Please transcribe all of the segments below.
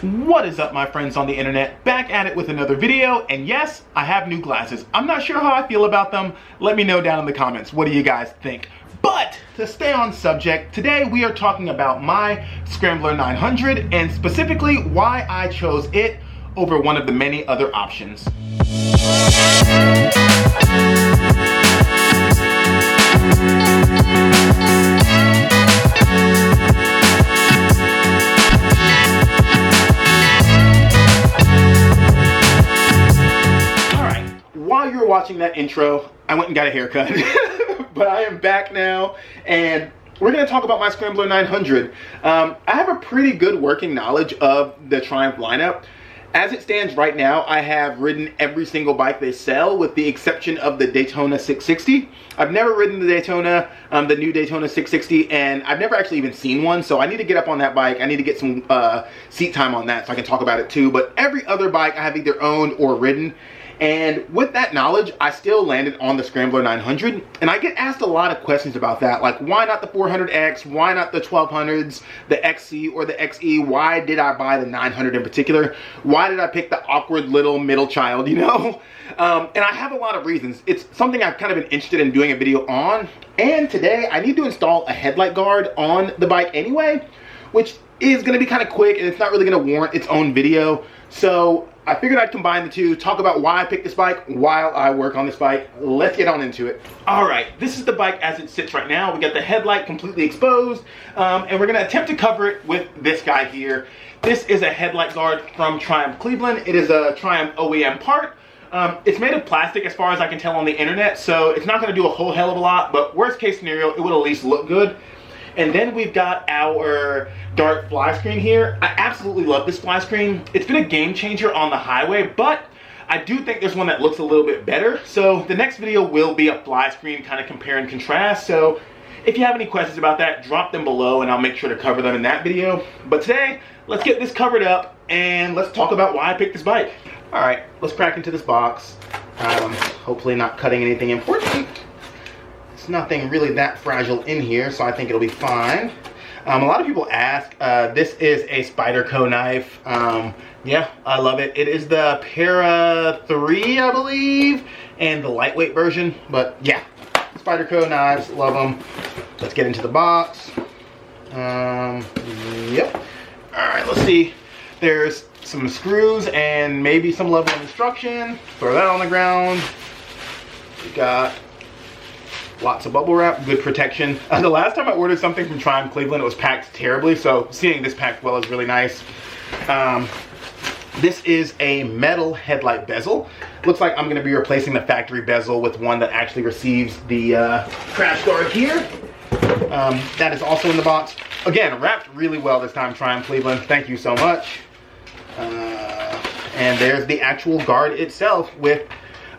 What is up, my friends on the internet? Back at it with another video, and yes, I have new glasses. I'm not sure how I feel about them. Let me know down in the comments. What do you guys think? But to stay on subject, today we are talking about my Scrambler 900 and specifically why I chose it over one of the many other options. While you were watching that intro, I went and got a haircut. But I am back now, and we're going to talk about my Scrambler 900. I have a pretty good working knowledge of the Triumph lineup. As it stands right now, I have ridden every single bike they sell with the exception of the Daytona 660. I've never ridden the Daytona, the new Daytona 660, and I've never actually even seen one, so I need to get up on that bike. I need to get some seat time on that so I can talk about it too. But every other bike I have either owned or ridden. And with that knowledge, I still landed on the Scrambler 900, and I get asked a lot of questions about that, like why not the 400X, why not the 1200s, the XC or the XE, why did I buy the 900 in particular, why did I pick the awkward little middle child, you know? And I have a lot of reasons. It's something I've kind of been interested in doing a video on, and today I need to install a headlight guard on the bike anyway, which is going to be kind of quick, and it's not really going to warrant its own video, so I figured I'd combine the two, talk about why I picked this bike while I work on this bike. Let's get on into it. All right, this is the bike as it sits right now. We got the headlight completely exposed, and we're gonna attempt to cover it with this guy here. This is a headlight guard from Triumph Cleveland. It is a Triumph OEM part. It's made of plastic as far as I can tell on the internet, so it's not gonna do a whole hell of a lot, but worst case scenario, it would at least look good. And then we've got our dark fly screen here. I absolutely love this fly screen. It's been a game changer on the highway, but I do think there's one that looks a little bit better. So the next video will be a fly screen kind of compare and contrast. So if you have any questions about that, drop them below and I'll make sure to cover them in that video. But today, let's get this covered up and let's talk about why I picked this bike. All right, let's crack into this box. Hopefully not cutting anything important. Nothing really that fragile in here, so I think it'll be fine. A lot of people ask, this is a Spyderco knife. Yeah, I love it. It is the Para 3, I believe, and the lightweight version, but yeah, Spyderco knives, love them. Let's get into the box. Yep. All right, let's see. There's some screws and maybe some level of instruction. Throw that on the ground. We got lots of bubble wrap, good protection. The last time I ordered something from Triumph Cleveland, it was packed terribly, so seeing this packed well is really nice. This is a metal headlight bezel. Looks like I'm going to be replacing the factory bezel with one that actually receives the crash guard here. That is also in the box. Again, wrapped really well this time, Triumph Cleveland. Thank you so much. And there's the actual guard itself with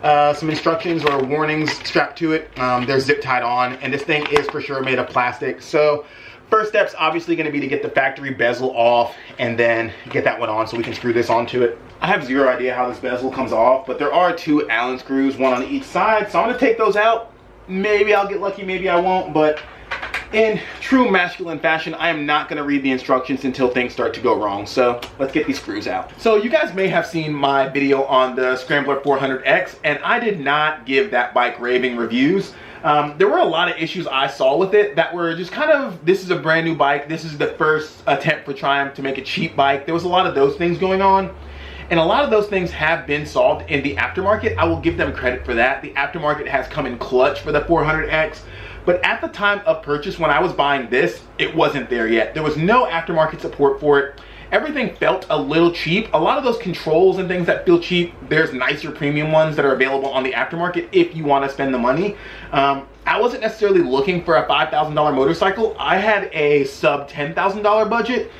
some instructions or warnings strapped to it. They're zip tied on, and this thing is for sure made of plastic. So first step's obviously going to be to get the factory bezel off and then get that one on so we can screw this onto it. I have zero idea how this bezel comes off, but there are two Allen screws, one on each side, so I'm going to take those out. Maybe I'll get lucky, maybe I won't, but in true masculine fashion, I am not going to read the instructions until things start to go wrong. So let's get these screws out. So you guys may have seen my video on the Scrambler 400X, and I did not give that bike raving reviews. There were a lot of issues I saw with it that were just kind of, this is a brand new bike. This is the first attempt for Triumph to make a cheap bike. There was a lot of those things going on. And a lot of those things have been solved in the aftermarket. I will give them credit for that. The aftermarket has come in clutch for the 400X. But at the time of purchase, when I was buying this, it wasn't there yet. There was no aftermarket support for it. Everything felt a little cheap. A lot of those controls and things that feel cheap, there's nicer premium ones that are available on the aftermarket if you want to spend the money. I wasn't necessarily looking for a $5,000 motorcycle. I had a sub $10,000 budget.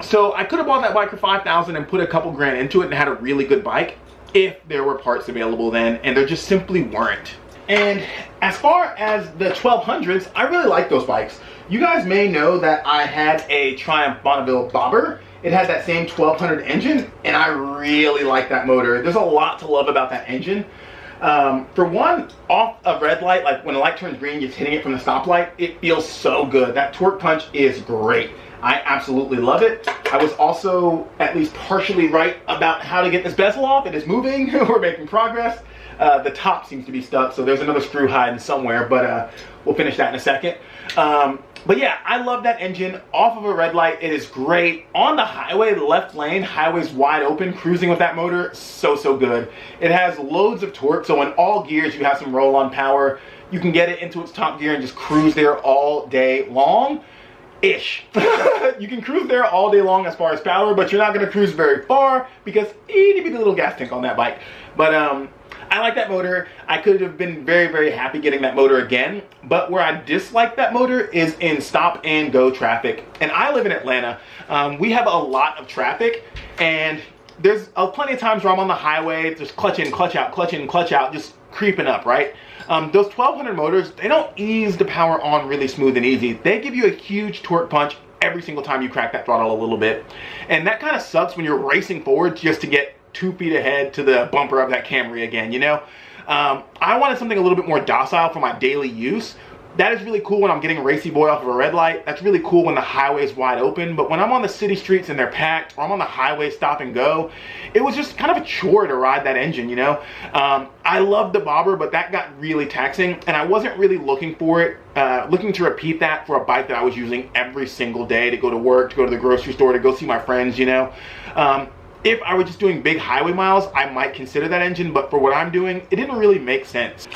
So I could have bought that bike for $5,000 and put a couple grand into it and had a really good bike if there were parts available then, and there just simply weren't. And as far as the 1200s, I really like those bikes. You guys may know that I had a Triumph Bonneville Bobber. It had that same 1200 engine, and I really like that motor. There's a lot to love about that engine. For one, off a red light, like when a light turns green, just hitting it from the stoplight, it feels so good. That torque punch is great. I absolutely love it. I was also at least partially right about how to get this bezel off. It is moving. We're making progress. The top seems to be stuck, so there's another screw hiding somewhere, but we'll finish that in a second. But yeah, I love that engine. Off of a red light, it is great. On the highway, the left lane, highway's wide open, cruising with that motor, so good. It has loads of torque, so in all gears you have some roll-on power. You can get it into its top gear and just cruise there all day long. Ish. You can cruise there all day long as far as power, but you're not going to cruise very far because itty bitty little gas tank on that bike. But I like that motor. I could have been very happy getting that motor again, but where I dislike that motor is in stop and go traffic. And I live in Atlanta. We have a lot of traffic, and there's plenty of times where I'm on the highway just clutch in, clutch out, just creeping up, right? Those 1200 motors, they don't ease the power on really smooth and easy. They give you a huge torque punch every single time you crack that throttle a little bit. And that kind of sucks when you're racing forward just to get 2 feet ahead to the bumper of that Camry again, you know? I wanted something a little bit more docile for my daily use. That is really cool when I'm getting racy boy off of a red light. That's really cool when the highway is wide open. But when I'm on the city streets and they're packed, or I'm on the highway stop and go, it was just kind of a chore to ride that engine, you know? I loved the bobber, but that got really taxing, and I wasn't really looking for it, looking to repeat that for a bike that I was using every single day to go to work, to go to the grocery store, to go see my friends, you know? If I were just doing big highway miles, I might consider that engine, but for what I'm doing, it didn't really make sense.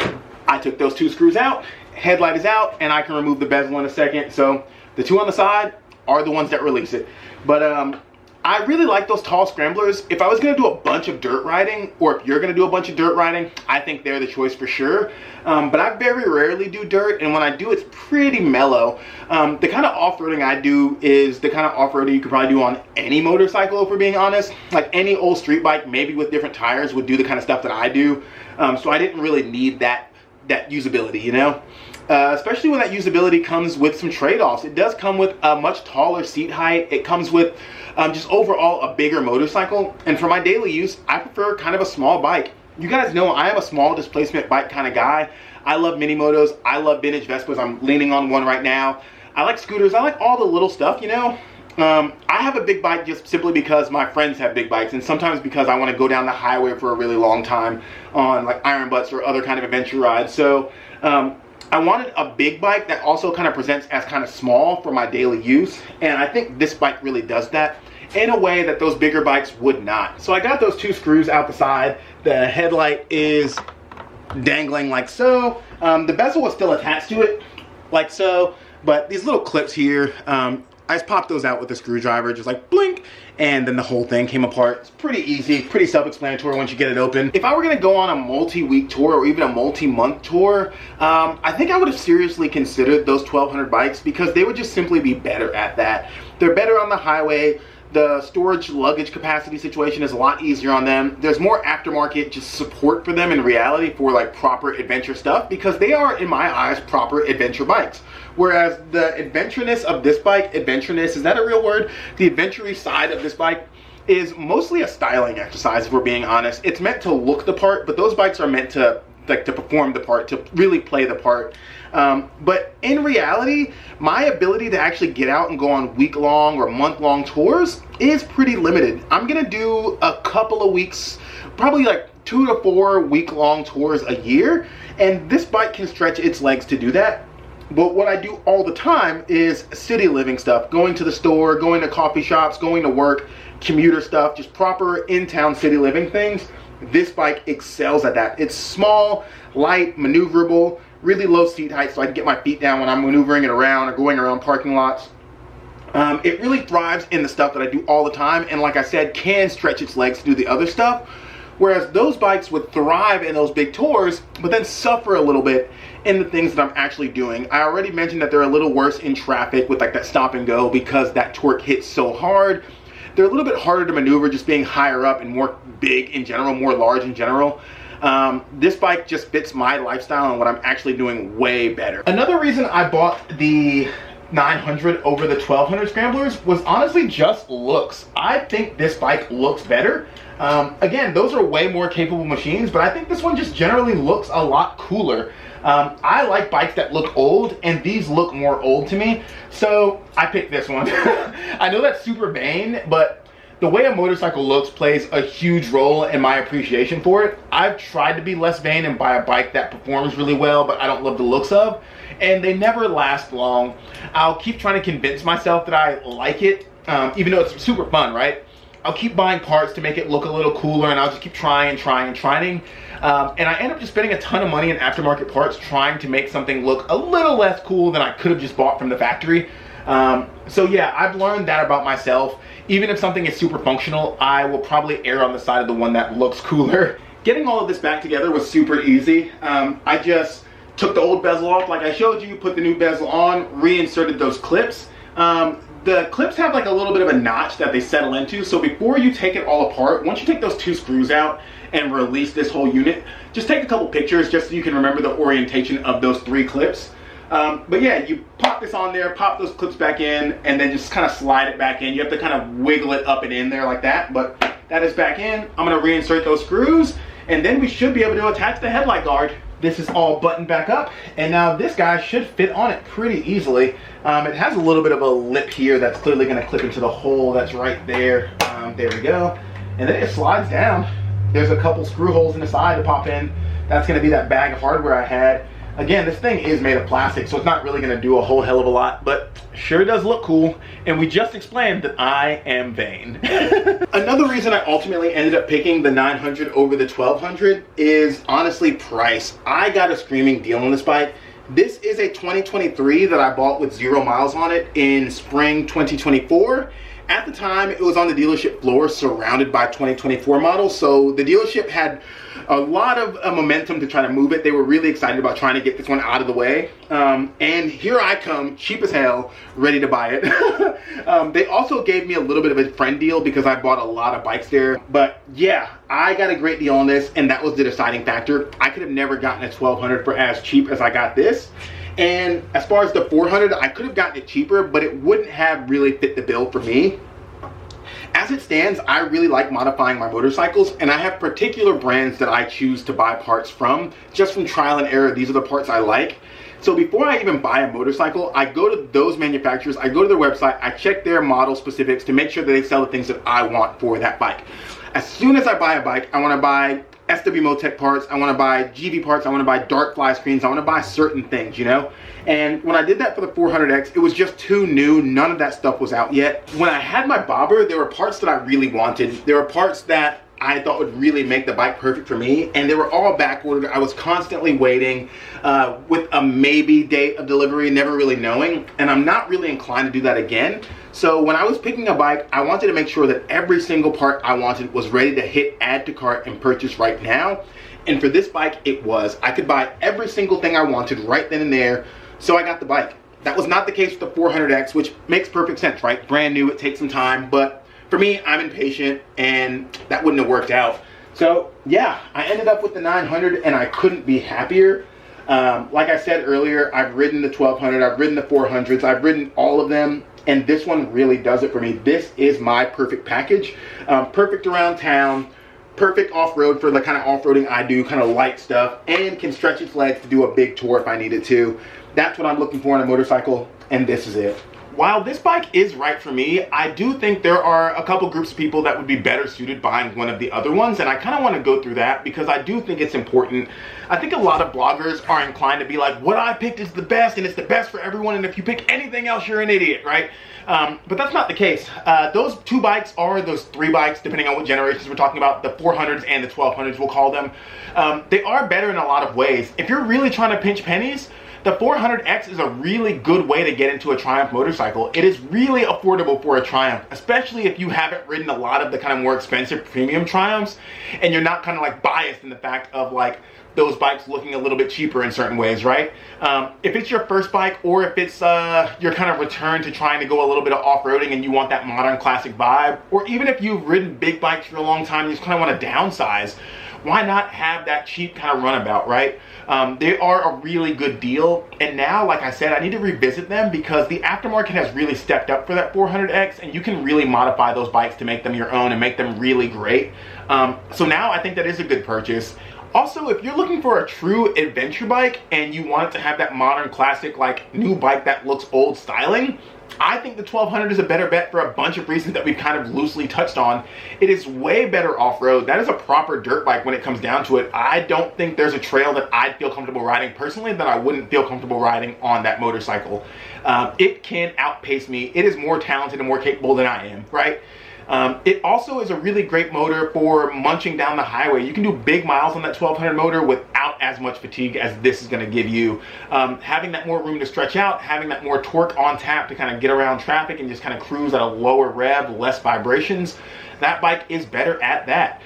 I took those 2 screws out, headlight is out, and I can remove the bezel in a second. So the 2 on the side are the ones that release it. But I really like those tall scramblers. If I was gonna do a bunch of dirt riding, or if you're gonna do a bunch of dirt riding, I think they're the choice for sure. But I very rarely do dirt, and when I do, it's pretty mellow. The kind of off-roading I do is the kind of off-roading you could probably do on any motorcycle, if we're being honest. Like any old street bike, maybe with different tires, would do the kind of stuff that I do. So I didn't really need that usability, you know? Especially when that usability comes with some trade-offs. It does come with a much taller seat height. It comes with just overall a bigger motorcycle. And for my daily use, I prefer kind of a small bike. You guys know I am a small displacement bike kind of guy. I love mini motos. I love vintage Vespas. I'm leaning on one right now. I like scooters. I like all the little stuff, you know? I have a big bike just simply because my friends have big bikes, and sometimes because I want to go down the highway for a really long time on like iron butts or other kind of adventure rides. So I wanted a big bike that also kind of presents as kind of small for my daily use, and I think this bike really does that in a way that those bigger bikes would not. So I got those 2 screws out the side. The headlight is dangling like so. The bezel was still attached to it like so, but these little clips here, I just popped those out with a screwdriver, just like blink, and then the whole thing came apart. It's pretty easy, pretty self-explanatory once you get it open. If I were gonna go on a multi-week tour or even a multi-month tour, I think I would have seriously considered those 1200 bikes because they would just simply be better at that. They're better on the highway. The storage luggage capacity situation is a lot easier on them. There's more aftermarket just support for them in reality for like proper adventure stuff because they are, in my eyes, proper adventure bikes. Whereas the adventureness of this bike, adventureness, is that a real word? The adventure-y side of this bike is mostly a styling exercise, if we're being honest. It's meant to look the part, but those bikes are meant to perform the part, to really play the part. But in reality, my ability to actually get out and go on week-long or month-long tours is pretty limited. I'm gonna do a couple of weeks, probably like 2 to 4 week-long tours a year, and this bike can stretch its legs to do that. But what I do all the time is city living stuff, going to the store, going to coffee shops, going to work, commuter stuff, just proper in-town city living things. This bike excels at that. It's small, light, maneuverable, really low seat height so I can get my feet down when I'm maneuvering it around or going around parking lots. It really thrives in the stuff that I do all the time, and like I said, can stretch its legs to do the other stuff. Whereas those bikes would thrive in those big tours, but then suffer a little bit in the things that I'm actually doing. I already mentioned that they're a little worse in traffic with like that stop and go because that torque hits so hard. They're a little bit harder to maneuver just being higher up and more big in general, more large in general. This bike just fits my lifestyle and what I'm actually doing way better. Another reason I bought the 900 over the 1200 Scramblers was honestly just looks. I think this bike looks better. Again, those are way more capable machines, but I think this one just generally looks a lot cooler. I like bikes that look old, and these look more old to me, so I picked this one. I know that's super vain, but the way a motorcycle looks plays a huge role in my appreciation for it. I've tried to be less vain and buy a bike that performs really well, but I don't love the looks of, and they never last long. I'll keep trying to convince myself that I like it, even though it's super fun, right? I'll keep buying parts to make it look a little cooler, and I'll just keep trying. And I end up just spending a ton of money in aftermarket parts trying to make something look a little less cool than I could have just bought from the factory. So yeah, I've learned that about myself. Even if something is super functional, I will probably err on the side of the one that looks cooler. Getting all of this back together was super easy. I just took the old bezel off like I showed you, put the new bezel on, reinserted those clips. The clips have like a little bit of a notch that they settle into, so before you take it all apart, once you take those 2 screws out and release this whole unit, just take a couple pictures just so you can remember the orientation of those 3 clips. But yeah, you pop this on there, pop those clips back in, and then just kind of slide it back in. You have to kind of wiggle it up and in there like that, but that is back in. I'm going to reinsert those screws, and then we should be able to attach the headlight guard. This is all buttoned back up, and now this guy should fit on it pretty easily. It has a little bit of a lip here that's clearly going to clip into the hole that's right there. There we go. And then it slides down. There's a couple screw holes in the side to pop in. That's going to be that bag of hardware I had. Again, this thing is made of plastic, so it's not really going to do a whole hell of a lot, but sure does look cool. And we just explained that I am vain. Another reason I ultimately ended up picking the 900 over the 1200 is honestly price. I got a screaming deal on this bike. This is a 2023 that I bought with 0 miles on it in spring 2024. At the time, it was on the dealership floor surrounded by 2024 models, so the dealership had a lot of momentum to try to move it. They were really excited about trying to get this one out of the way. And here I come, cheap as hell, ready to buy it. They also gave me a little bit of a friend deal because I bought a lot of bikes there. But yeah, I got a great deal on this, and that was the deciding factor. I could have never gotten a 1200 for as cheap as I got this. And as far as the 400, I could have gotten it cheaper, but it wouldn't have really fit the bill for me. As it stands, I really like modifying my motorcycles, and I have particular brands that I choose to buy parts from. Just from trial and error, these are the parts I like. So before I even buy a motorcycle, I go to those manufacturers, I go to their website, I check their model specifics to make sure that they sell the things that I want for that bike. As soon as I buy a bike, I want to buy SW Motec parts, I want to buy GV parts, I want to buy dark fly screens, I want to buy certain things, you know? And when I did that for the 400X, it was just too new. None of that stuff was out yet. When I had my bobber, there were parts that I really wanted. There were parts that I thought would really make the bike perfect for me, and they were all back ordered. I was constantly waiting with a maybe date of delivery, never really knowing, and I'm not really inclined to do that again. So when I was picking a bike, I wanted to make sure that every single part I wanted was ready to hit add to cart and purchase right now. And for this bike, it was. I could buy every single thing I wanted right then and there, so I got the bike. That was not the case with the 400X, which makes perfect sense, right? Brand new, it takes some time, but for me, I'm impatient, and that wouldn't have worked out. So yeah, I ended up with the 900, and I couldn't be happier. Like I said earlier, I've ridden the 1200, I've ridden the 400s, I've ridden all of them, and this one really does it for me. This is my perfect package. Perfect around town, perfect off-road for the kind of off-roading I do, kind of light stuff, and can stretch its legs to do a big tour if I needed to. That's what I'm looking for in a motorcycle, and this is it. While this bike is right for me, I do think there are a couple groups of people that would be better suited buying one of the other ones, and I kind of want to go through that because I do think it's important. I think a lot of bloggers are inclined to be like, what I picked is the best, and it's the best for everyone, and if you pick anything else, you're an idiot, right? But that's not the case. Those 2 bikes are those 3 bikes, depending on what generations we're talking about, the 400s and the 1200s, we'll call them. They are better in a lot of ways. If you're really trying to pinch pennies, the 400X is a really good way to get into a Triumph motorcycle. It is really affordable for a Triumph, especially if you haven't ridden a lot of the kind of more expensive premium Triumphs, and you're not kind of like biased in the fact of like those bikes looking a little bit cheaper in certain ways, right? If it's your first bike, or if it's your kind of return to trying to go a little bit of off-roading and you want that modern classic vibe, or even if you've ridden big bikes for a long time and you just kind of want to downsize, why not have that cheap kind of runabout, right? They are a really good deal, and now, like I said, I need to revisit them because the aftermarket has really stepped up for that 400X, and you can really modify those bikes to make them your own and make them really great. So now I think that is a good purchase. Also, if you're looking for a true adventure bike and you want it to have that modern classic, like new bike that looks old styling, I think the 1200 is a better bet for a bunch of reasons that we've kind of loosely touched on. It is way better off-road. That is a proper dirt bike when it comes down to it. I don't think there's a trail that I'd feel comfortable riding personally that I wouldn't feel comfortable riding on that motorcycle. It can outpace me. It is more talented and more capable than I am, right? It also is a really great motor for munching down the highway. You can do big miles on that 1200 motor without as much fatigue as this is going to give you. Having that more room to stretch out, having that more torque on tap to kind of get around traffic and just kind of cruise at a lower rev, less vibrations, that bike is better at that.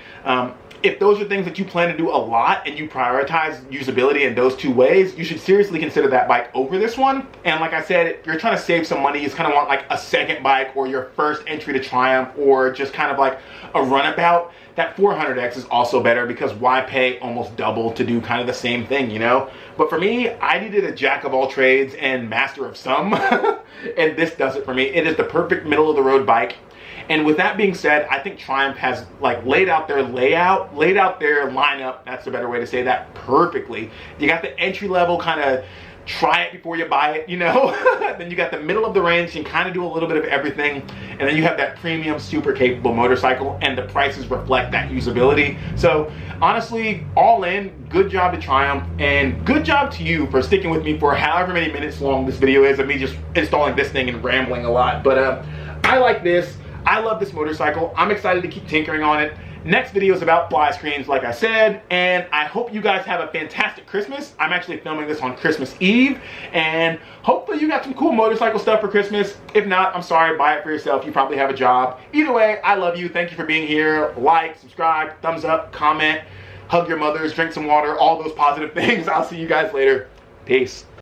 If those are things that you plan to do a lot and you prioritize usability in those two ways, you should seriously consider that bike over this one. And like I said, if you're trying to save some money, you just kind of want like a second bike or your first entry to Triumph or just kind of like a runabout, that 400X is also better because why pay almost double to do kind of the same thing, you know? But for me, I needed a jack of all trades and master of some, and this does it for me. It is the perfect middle of the road bike. And with that being said, I think Triumph has like laid out their lineup, that's a better way to say that, perfectly. You got the entry level kind of try it before you buy it, you know? Then you got the middle of the range, you can kind of do a little bit of everything. And then you have that premium, super capable motorcycle, and the prices reflect that usability. So honestly, all in, good job to Triumph, and good job to you for sticking with me for however many minutes long this video is of me just installing this thing and rambling a lot. But I like this. I love this motorcycle. I'm excited to keep tinkering on it. Next video is about fly screens, like I said, and I hope you guys have a fantastic Christmas. I'm actually filming this on Christmas Eve, and hopefully you got some cool motorcycle stuff for Christmas. If not, I'm sorry, buy it for yourself. You probably have a job. Either way, I love you. Thank you for being here. Like, subscribe, thumbs up, comment, hug your mothers, drink some water, all those positive things. I'll see you guys later. Peace.